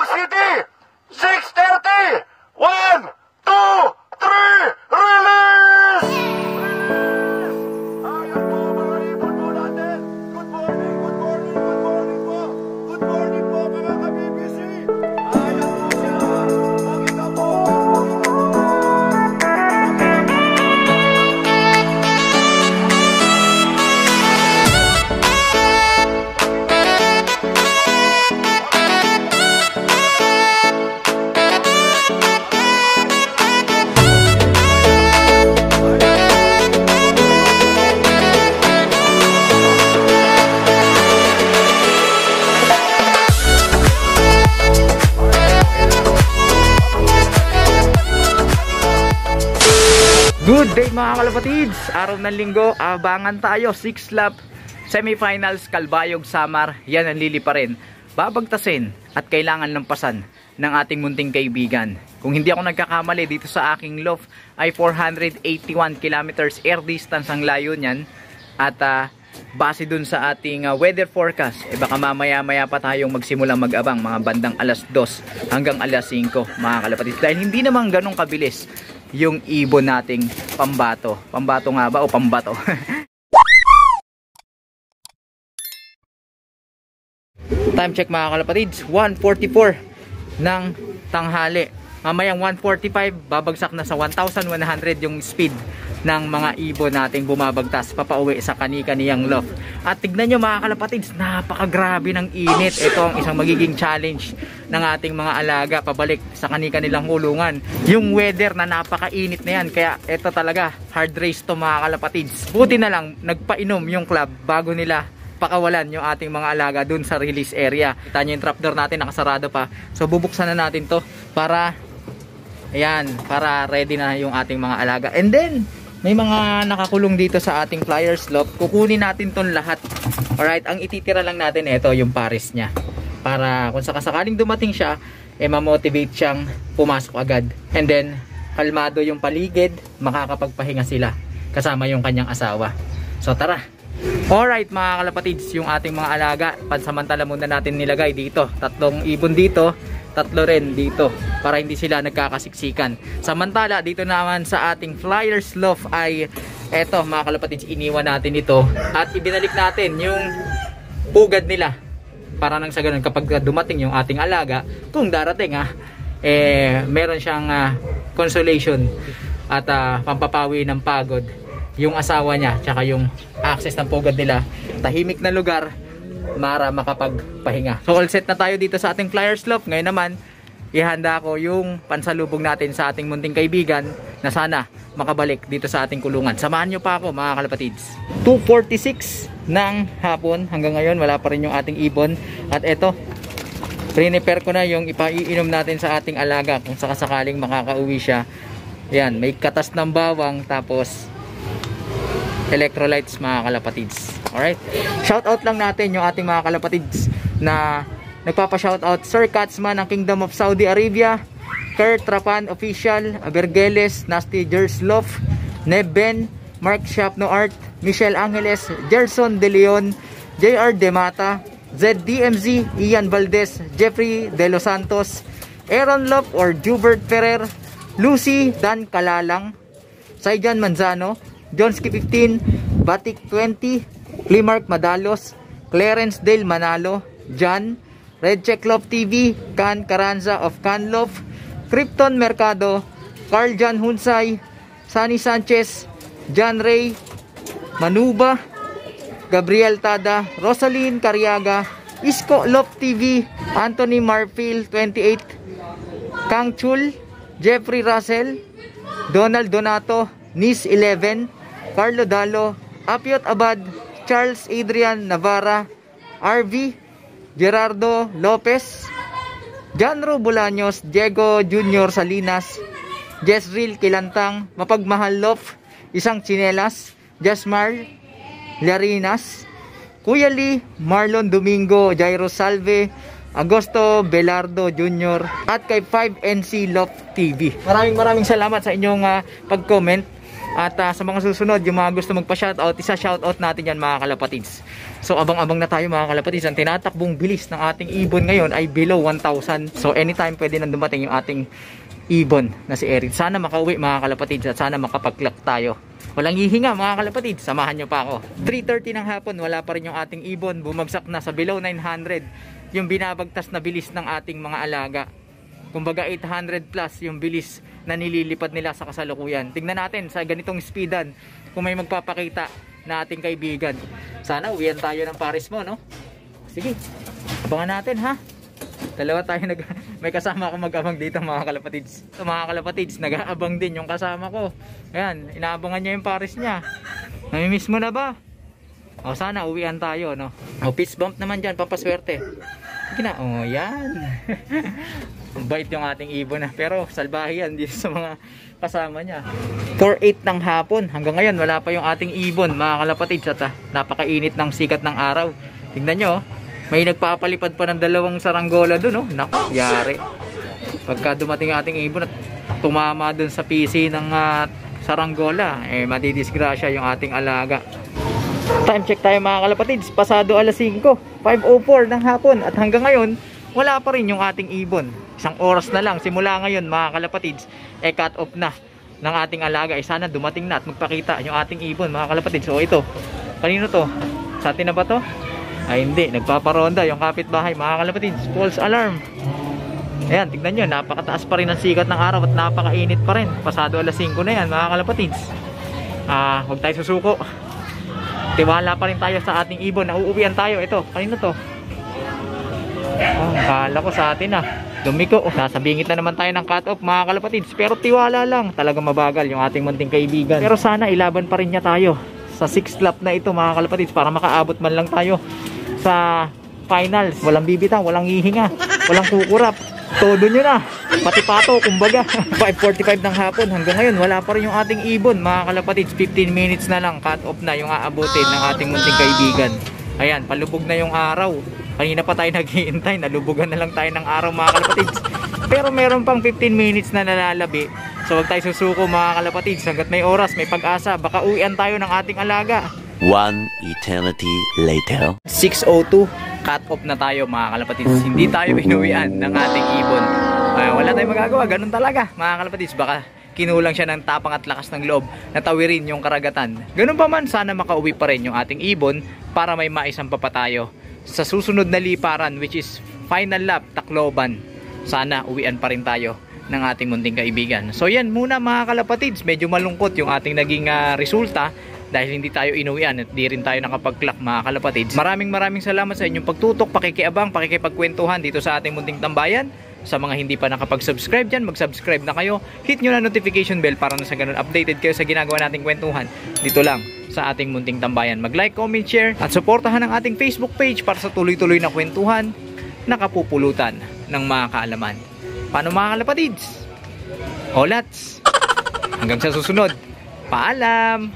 Quezon City, 6:30. 1, 2, 3, release! Ayan po mga ibon po natin. Good morning, good morning, good morning po. Good morning po mga ka-BBC. Ayan po sila. Pakita po, pakita po. Good day mga kalapatids! Araw ng linggo, abangan tayo 6 lap semifinals Calbayog Samar. Yan ang lili pa rin. Babagtasin at kailangan lampasan ng ating munting kaibigan. Kung hindi ako nagkakamali, dito sa aking loft ay 481 kilometers air distance ang layo niyan. At base dun sa ating weather forecast, baka mamaya-maya pa tayong magsimulang mag-abang mga bandang alas 2 hanggang alas 5 mga kalapatids. Dahil hindi naman ganun kabilis yung ibon nating pambato. Pambato nga ba o pambato? Time check mga kalapatids, 1:44 ng tanghali. Mamayang 1:45 babagsak na sa 1,100 yung speed ng mga ibon nating bumabagtas papauwi sa kani-kaniyang loft. At tignan nyo mga kalapatids, napakagrabe ng init. Ito ang isang magiging challenge ng ating mga alaga pabalik sa kani-kanilang kulungan. Yung weather na napakainit na yan, kaya ito talaga hard race to mga kalapatids. Buti na lang nagpainom yung club bago nila pakawalan yung ating mga alaga dun sa release area. Kita nyo yung trapdoor natin nakasarado pa, so bubuksan na natin to para ayan, para ready na yung ating mga alaga. And then may mga nakakulong dito sa ating flyers loft. Kukunin natin ton lahat. Alright, ang ititira lang natin ito yung pares niya. Para kung sakasakaling dumating siya, ma-motivate siyang pumasok agad. And then, kalmado yung paligid, makakapagpahinga sila kasama yung kanyang asawa. So tara. Alright mga kalapatids, yung ating mga alaga, pansamantala muna natin nilagay dito. 3 ibon dito, 3 rin dito para hindi sila nagkakasiksikan. Samantala dito naman sa ating flyers loft ay eto mga kalapatids, iniwan natin ito at ibinalik natin yung pugad nila para nang sa ganun kapag dumating yung ating alaga, kung darating meron siyang consolation at pampapawi ng pagod yung asawa niya tsaka yung access ng pugad nila, tahimik na lugar para makapagpahinga. So all set na tayo dito sa ating flyers loft. Ngayon naman ihanda ko yung pansalubog natin sa ating munting kaibigan na sana makabalik dito sa ating kulungan. Samahan nyo pa ako mga kalapatids. 2:46 ng hapon, hanggang ngayon wala pa rin yung ating ibon. At eto, prepare ko na yung ipaiinom natin sa ating alaga kung sakasakaling makakauwi siya. Yan, may katas ng bawang tapos electrolytes mga kalapatids. Alright, shoutout lang natin yung ating mga kalapatids na nagpapa-shoutout. Sir Katzman ng Kingdom of Saudi Arabia, Kurt Trapan Official, Abergeles, Nasty Jerslof, Neben, Mark Shapno Art, Michelle Angeles, Gerson De Leon, JR De Mata, ZDMZ, Ian Valdez, Jeffrey De Los Santos, Aaron Lop or Jubert Ferrer, Lucy Dan Kalalang, Saijan Manzano, Johnski 15, Batik 20, Climark Madalos, Clarence Dale Manalo, John, Red Check Love TV, Can Caranza of Can Love, Krypton Mercado, Carl John Hunsay, Sunny Sanchez, John Ray, Manuba, Gabriel Tada, Rosaline Cariaga, Isko Love TV, Anthony Marfil 28, Kang Chul, Jeffrey Russell, Donald Donato, Nis 11, Carlo Dalo, Apiot Abad, Charles Adrian Navarra, RV, Gerardo Lopez, Janro Bolaños, Diego Junior Salinas, Jezreel Kilantang, Mapagmahal Lof, Isang Chinelas, Jasmar Larinas, Kuya Lee, Marlon Domingo, Jairo Salve, Agosto Belardo Jr. at kay 5NC Loft TV. Maraming salamat sa inyong pag-comment. At sa mga susunod, yung mga gusto magpa-shoutout, isa-shoutout natin yan mga kalapatids. So abang-abang na tayo mga kalapatids. Ang tinatakbong bilis ng ating ibon ngayon ay below 1,000. So anytime pwede nang dumating yung ating ibon na si Eric. Sana makauwi mga kalapatids at sana makapag-clock tayo. Walang hihinga mga kalapatids, samahan nyo pa ako. 3:30 ng hapon, wala pa rin yung ating ibon. Bumagsak na sa below 900 yung binabagtas na bilis ng ating mga alaga. Kumbaga 800 plus yung bilis na nililipad nila sa kasalukuyan. Tingnan natin sa ganitong speedan kung may magpapakita na ating kaibigan. Sana uwian tayo ng pares mo, no? Sige, abangan natin ha. Dalawa tayo may kasama ako mag-abang dito mga kalapatids. So mga kalapatids, nag-aabang din yung kasama ko. Ayan, inaabangan niya yung pares niya. Namimiss mo na ba? O sana uwian tayo, no? O fist bump naman dyan, pampaswerte. Sige na, o yan. Bait yung ating ibon na. Pero salbahe yan dito sa mga kasama niya. 4:08 ng hapon. Hanggang ngayon wala pa yung ating ibon mga kalapatids. At napakainit ng sikat ng araw. Tingnan nyo, may nagpapalipad pa ng dalawang saranggola dun. Oh. Naku, yari. Pagka dumating yung ating ibon at tumama dun sa PC ng saranggola, eh madidisgrasya yung ating alaga. Time check tayo mga kalapatids. Pasado alas 5. 5:04 ng hapon. At hanggang ngayon wala pa rin yung ating ibon. Isang oras na lang simula ngayon mga kalapatids, eh cut off na ng ating alaga. Eh sana dumating na at magpakita yung ating ibon mga kalapatids. So ito, kanino to? Sa atin na ba to? Ay hindi, nagpaparonda yung kapitbahay mga kalapatids. False alarm. Ayan, tignan nyo, napakataas pa rin ang sikat ng araw at napakainit pa rin. Pasado alas 5 na yan mga kalapatids. Huwag tayo susuko. Tiwala pa rin tayo sa ating ibon. Nauuwian tayo. Ito, kanino to? Kala ko sa atin Lumiko. Nasabingit na naman tayo ng cut off mga kalapatids. Pero tiwala lang. Talagang mabagal yung ating munting kaibigan. Pero sana ilaban pa rin niya tayo sa 6th lap na ito mga kalapatids. Para makaabot man lang tayo sa finals. Walang bibitaw, walang hihinga, walang kukurap. Todo nyo na. Pati pato kumbaga. 5:45 ng hapon. Hanggang ngayon wala pa rin yung ating ibon mga kalapatids. 15 minutes na lang. Cut off na yung aabutin ng ating munting kaibigan. Ayan, palubog na yung araw. Kanina pa tayo naghihintay, nalubugan na lang tayo ng araw mga kalapatids. Pero meron pang 15 minutes na nalalabi. So huwag tayo susuko mga kalapatids. Hanggat may oras, may pag-asa, baka uwian tayo ng ating alaga. 1 eternity later. 6:02, cut off na tayo mga kalapatids. Hindi tayo inuwian ng ating ibon. Wala tayong magagawa, ganun talaga mga kalapatids. Baka kinulang siya ng tapang at lakas ng loob na tawirin yung karagatan. Ganun pa man, sana makauwi pa rin yung ating ibon para may maisampa pa tayo sa susunod na liparan, which is final lap, Tacloban. Sana uwian pa rin tayo ng ating munting kaibigan. So yan muna mga kalapatids, medyo malungkot yung ating naging resulta dahil hindi tayo inuwian at di rin tayo nakapag-clock mga kalapatids. Maraming salamat sa inyong pagtutok, pakikiabang, pakikipagkwentuhan dito sa ating munting tambayan. Sa mga hindi pa nakapag-subscribe dyan, mag-subscribe na kayo. Hit nyo na notification bell para na sa ganun updated kayo sa ginagawa nating kwentuhan dito lang sa ating munting tambayan. Mag-like, comment, share at suportahan ang ating Facebook page para sa tuloy-tuloy na kwentuhan na kapupulutan ng mga kaalaman. Paano mga kalapatids? Olats! Hanggang sa susunod, paalam!